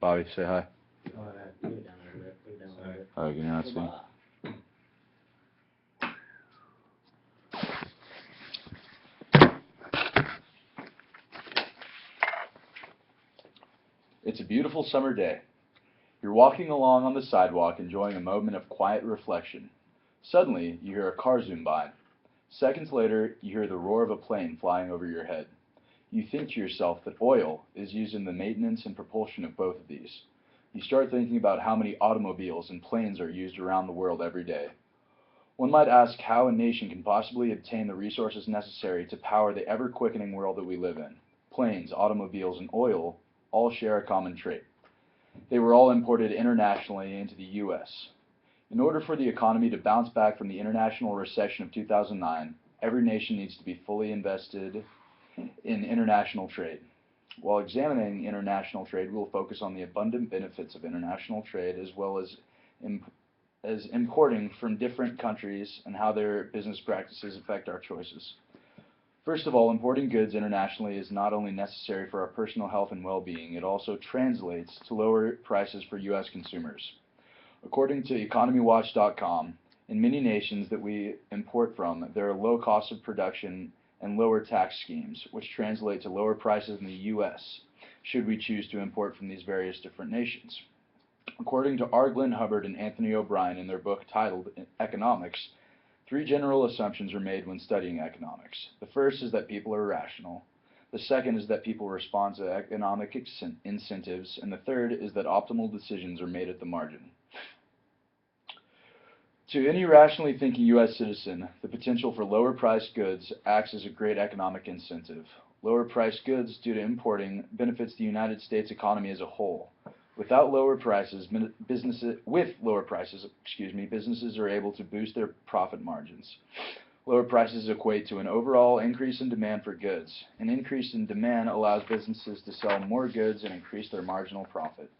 Bobby, say hi. Oh, put it down a little bit. Put it down a little bit. Oh, can you not see? It's a beautiful summer day. You're walking along on the sidewalk enjoying a moment of quiet reflection. Suddenly, you hear a car zoom by. Seconds later, you hear the roar of a plane flying over your head. You think to yourself that oil is used in the maintenance and propulsion of both of these. You start thinking about how many automobiles and planes are used around the world every day. One might ask how a nation can possibly obtain the resources necessary to power the ever-quickening world that we live in. Planes, automobiles, and oil all share a common trait. They were all imported internationally into the U.S. In order for the economy to bounce back from the international recession of 2009, every nation needs to be fully invested in international trade. While examining international trade, we will focus on the abundant benefits of international trade as well as importing from different countries and how their business practices affect our choices. First of all, importing goods internationally is not only necessary for our personal health and well-being, it also translates to lower prices for U.S. consumers. According to EconomyWatch.com, in many nations that we import from, there are low costs of production and lower tax schemes, which translate to lower prices in the U.S., should we choose to import from these various different nations. According to R. Glenn Hubbard and Anthony O'Brien in their book titled Economics, 3 general assumptions are made when studying economics. The first is that people are rational. The second is that people respond to economic incentives. And the third is that optimal decisions are made at the margin. To any rationally thinking U.S. citizen, the potential for lower priced goods acts as a great economic incentive. Lower priced goods due to importing benefits the United States economy as a whole. With lower prices, businesses are able to boost their profit margins. Lower prices equate to an overall increase in demand for goods. An increase in demand allows businesses to sell more goods and increase their marginal profit.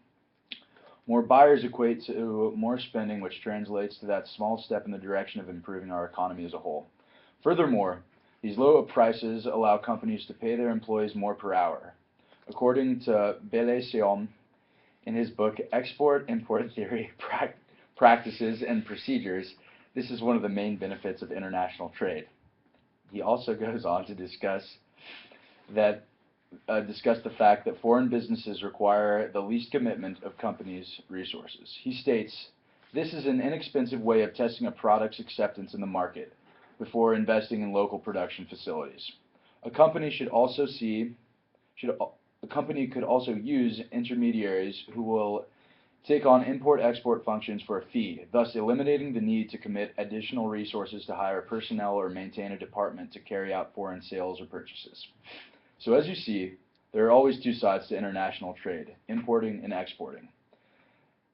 More buyers equate to more spending, which translates to that small step in the direction of improving our economy as a whole. Furthermore, these lower prices allow companies to pay their employees more per hour. According to Bellecion, in his book Export-Import Theory, Practices and Procedures, this is one of the main benefits of international trade. He also goes on to discuss the fact that foreign businesses require the least commitment of companies' resources. He states, "This is an inexpensive way of testing a product's acceptance in the market before investing in local production facilities. A company could also use intermediaries who will take on import-export functions for a fee, thus eliminating the need to commit additional resources to hire personnel or maintain a department to carry out foreign sales or purchases." So as you see, there are always 2 sides to international trade, importing and exporting.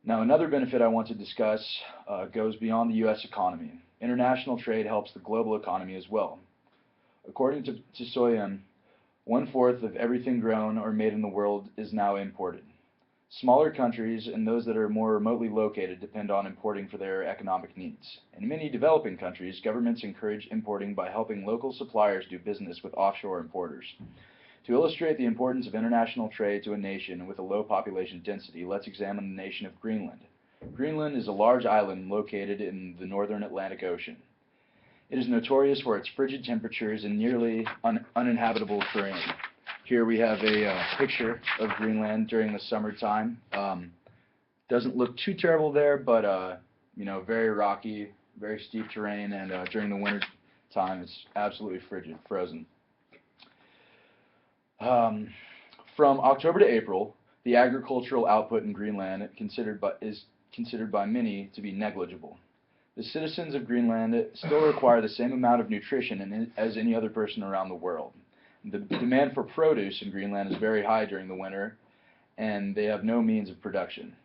Now another benefit I want to discuss goes beyond the U.S. economy. International trade helps the global economy as well. According to Soyan, 1/4 of everything grown or made in the world is now imported. Smaller countries and those that are more remotely located depend on importing for their economic needs. In many developing countries, governments encourage importing by helping local suppliers do business with offshore importers. To illustrate the importance of international trade to a nation with a low population density, let's examine the nation of Greenland. Greenland is a large island located in the northern Atlantic Ocean. It is notorious for its frigid temperatures and nearly uninhabitable terrain. Here we have a picture of Greenland during the summertime. Doesn't look too terrible there, but very rocky, very steep terrain, and during the winter time it's absolutely frigid, frozen. From October to April, the agricultural output in Greenland is considered by many to be negligible. The citizens of Greenland still require the same amount of nutrition as any other person around the world. The demand for produce in Greenland is very high during the winter, and they have no means of production.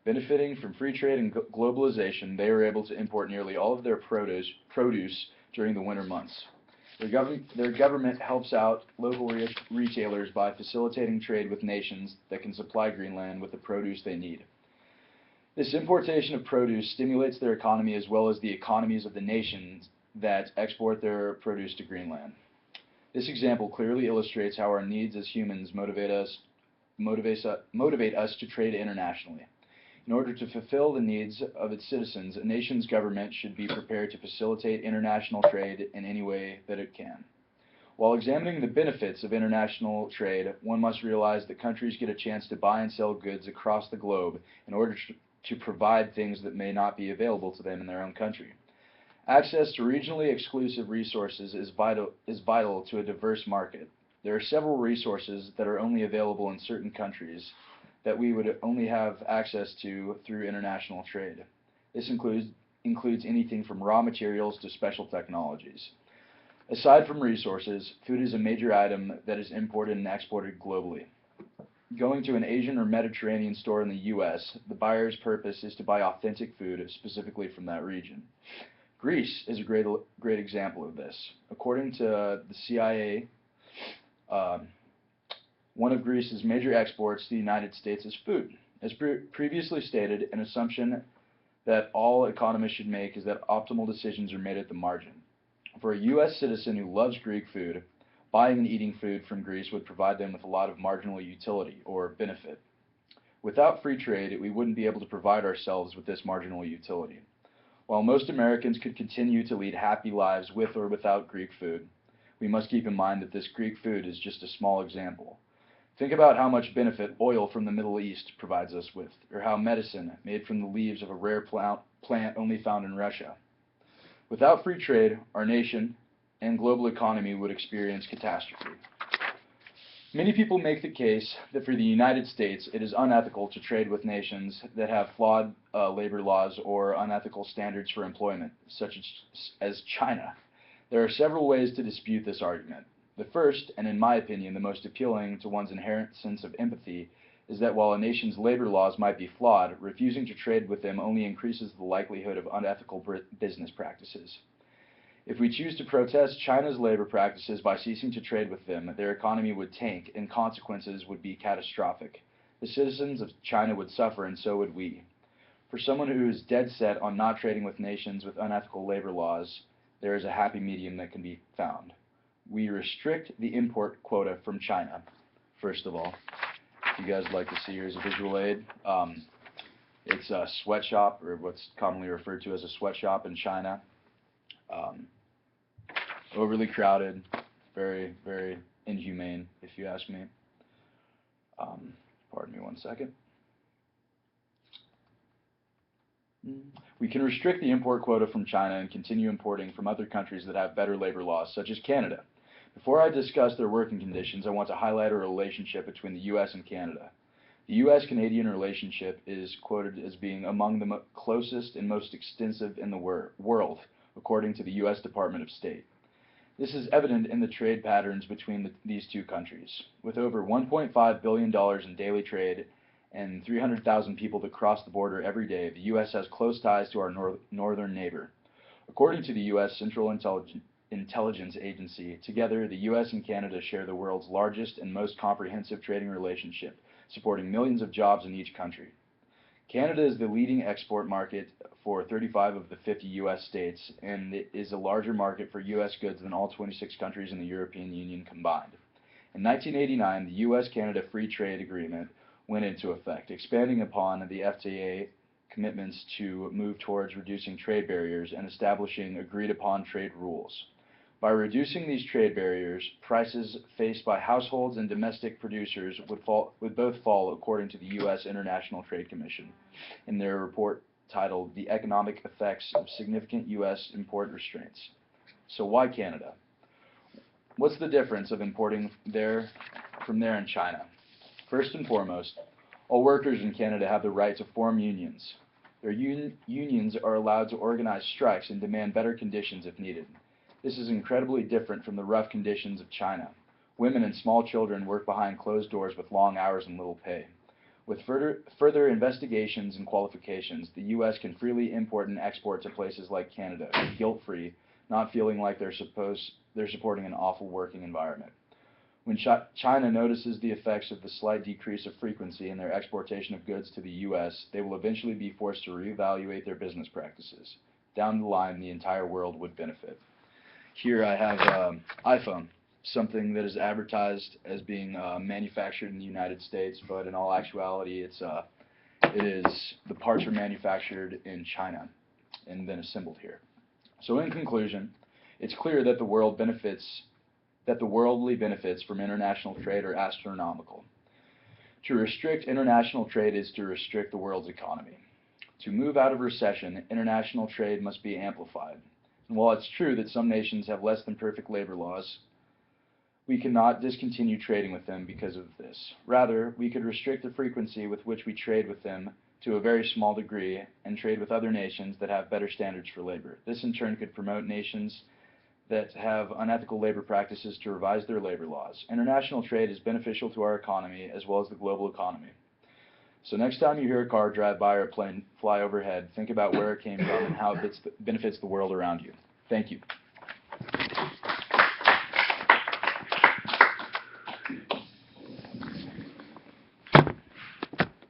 Benefiting from free trade and globalization, they are able to import nearly all of their produce during the winter months. Their government helps out local retailers by facilitating trade with nations that can supply Greenland with the produce they need. This importation of produce stimulates their economy as well as the economies of the nations that export their produce to Greenland. This example clearly illustrates how our needs as humans motivate us motivate us to trade internationally. In order to fulfill the needs of its citizens, a nation's government should be prepared to facilitate international trade in any way that it can. While examining the benefits of international trade, one must realize that countries get a chance to buy and sell goods across the globe in order to provide things that may not be available to them in their own country. Access to regionally exclusive resources is vital to a diverse market. There are several resources that are only available in certain countries that we would only have access to through international trade. This includes anything from raw materials to special technologies. Aside from resources, food is a major item that is imported and exported globally. Going to an Asian or Mediterranean store in the U.S., the buyer's purpose is to buy authentic food specifically from that region. Greece is a great example of this. According to the CIA, one of Greece's major exports to the United States is food. As previously stated, an assumption that all economists should make is that optimal decisions are made at the margin. For a U.S. citizen who loves Greek food, buying and eating food from Greece would provide them with a lot of marginal utility or benefit. Without free trade, we wouldn't be able to provide ourselves with this marginal utility. While most Americans could continue to lead happy lives with or without Greek food, we must keep in mind that this Greek food is just a small example. Think about how much benefit oil from the Middle East provides us with, or how medicine made from the leaves of a rare plant only found in Russia. Without free trade, our nation and global economy would experience catastrophe. Many people make the case that for the United States, it is unethical to trade with nations that have flawed labor laws or unethical standards for employment, such as China. There are several ways to dispute this argument. The first, and in my opinion the most appealing to one's inherent sense of empathy, is that while a nation's labor laws might be flawed, refusing to trade with them only increases the likelihood of unethical business practices. If we choose to protest China's labor practices by ceasing to trade with them, their economy would tank and consequences would be catastrophic. The citizens of China would suffer and so would we. For someone who is dead set on not trading with nations with unethical labor laws, there is a happy medium that can be found. We restrict the import quota from China, first of all. If you guys would like to see, here's a visual aid. It's a sweatshop, or what's commonly referred to as a sweatshop in China. Overly crowded, very, very inhumane, if you ask me. Pardon me one second. We can restrict the import quota from China and continue importing from other countries that have better labor laws, such as Canada. Before I discuss their working conditions, I want to highlight a relationship between the U.S. and Canada. The U.S.-Canadian relationship is quoted as being among the closest and most extensive in the world, according to the U.S. Department of State. This is evident in the trade patterns between these two countries. With over $1.5 billion in daily trade and 300,000 people that cross the border every day, the U.S. has close ties to our northern neighbor. According to the U.S. Central Intelligence Agency, together the U.S. and Canada share the world's largest and most comprehensive trading relationship, supporting millions of jobs in each country. Canada is the leading export market for 35 of the 50 U.S. states, and it is a larger market for U.S. goods than all 26 countries in the European Union combined. In 1989, the U.S.-Canada Free Trade Agreement went into effect, expanding upon the FTA commitments to move towards reducing trade barriers and establishing agreed-upon trade rules. By reducing these trade barriers, prices faced by households and domestic producers would both fall, according to the U.S. International Trade Commission, in their report titled The Economic Effects of Significant U.S. Import Restraints. So why Canada? What's the difference of importing from there in China? First and foremost, all workers in Canada have the right to form unions. Their unions are allowed to organize strikes and demand better conditions if needed. This is incredibly different from the rough conditions of China. Women and small children work behind closed doors with long hours and little pay. With further investigations and qualifications, the U.S. can freely import and export to places like Canada, guilt-free, not feeling like they're supporting an awful working environment. When China notices the effects of the slight decrease of frequency in their exportation of goods to the U.S., they will eventually be forced to reevaluate their business practices. Down the line, the entire world would benefit. Here I have iPhone. something that is advertised as being manufactured in the United States, but in all actuality, it is the parts are manufactured in China and then assembled here. So in conclusion, it's clear that the worldly benefits from international trade are astronomical. To restrict international trade is to restrict the world's economy. To move out of recession, international trade must be amplified. And while it's true that some nations have less than perfect labor laws, we cannot discontinue trading with them because of this. Rather, we could restrict the frequency with which we trade with them to a very small degree and trade with other nations that have better standards for labor. This in turn could promote nations that have unethical labor practices to revise their labor laws. International trade is beneficial to our economy as well as the global economy. So next time you hear a car drive by or a plane fly overhead, think about where it came from and how it benefits the world around you. Thank you.